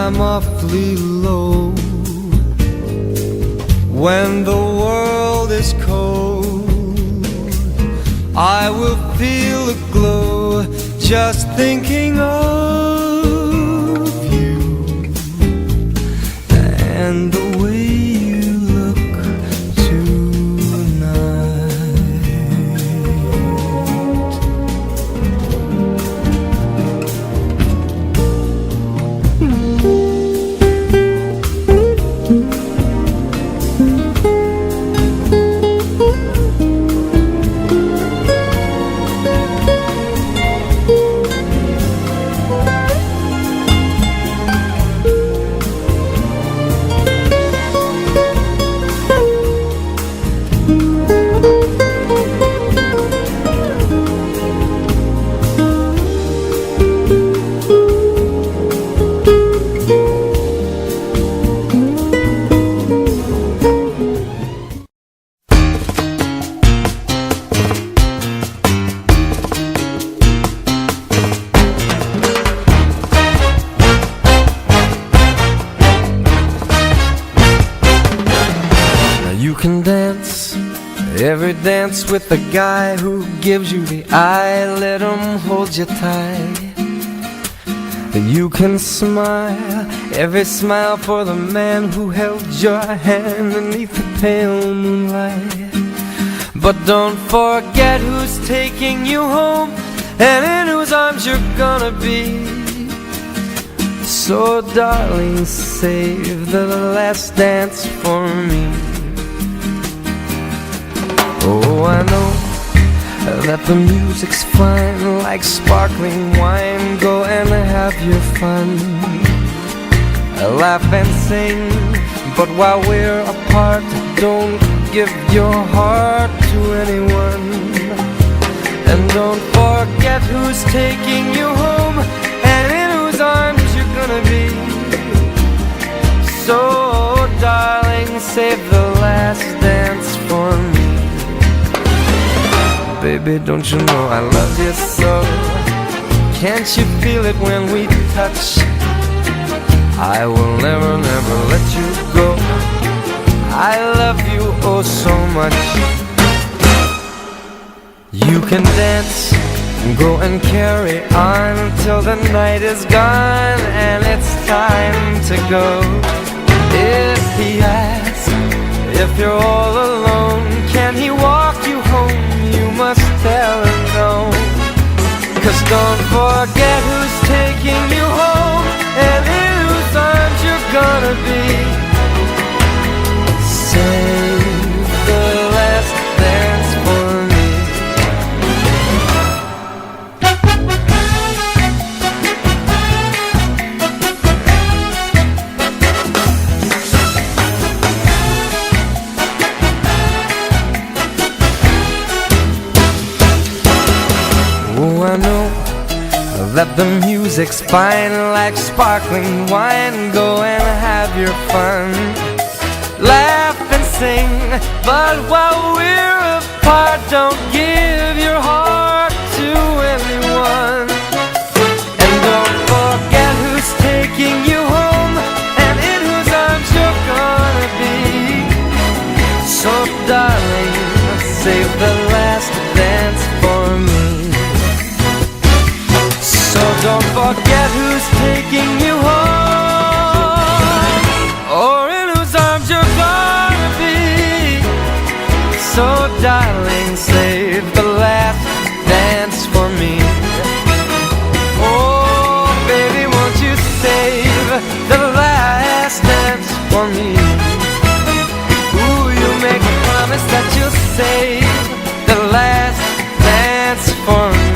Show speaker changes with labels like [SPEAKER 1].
[SPEAKER 1] I'm awfully low. When the world is cold, I will feel a glow just thinking of you and the way you look You can dance every dance with the guy who gives you the eye. Let him hold you tight. You can smile every smile for the man who held your hand beneath the pale moonlight. But don't forget who's taking you home and in whose arms you're gonna be. So darling, save the last dance for me. Oh, I know that the music's fine, like sparkling wine. Go and have your fun, laugh and sing. But while we're apart, don't give your heart to anyone. And don't forget who's taking you home and in whose arms you're gonna be. So, darling, save the last dance for me. Baby, don't you know I love you so? Can't you feel it when we touch? I will never, never let you go. I love you oh so much. You can dance, go and carry on till the night is gone and it's time to go. If he asks if you're all alone, can he walk you home? You must tell him no. 'Cause don't forget who's taking you home and in whose arms you're gonna be. Save the last dance for me. Oh, I know that the music's fine, like sparkling wine. Go and have your fun, laugh and sing. But while we're apart, don't give your heart to anyone. And don't forget who's taking you home and in whose arms you're gonna be. So darling, save the last dance for me. So don't forget who's taking you home or in whose arms you're gonna be. So darling, save the last dance for me. Oh baby, won't you save the last dance for me? Ooh, you make a promise that you'll save the last dance for me.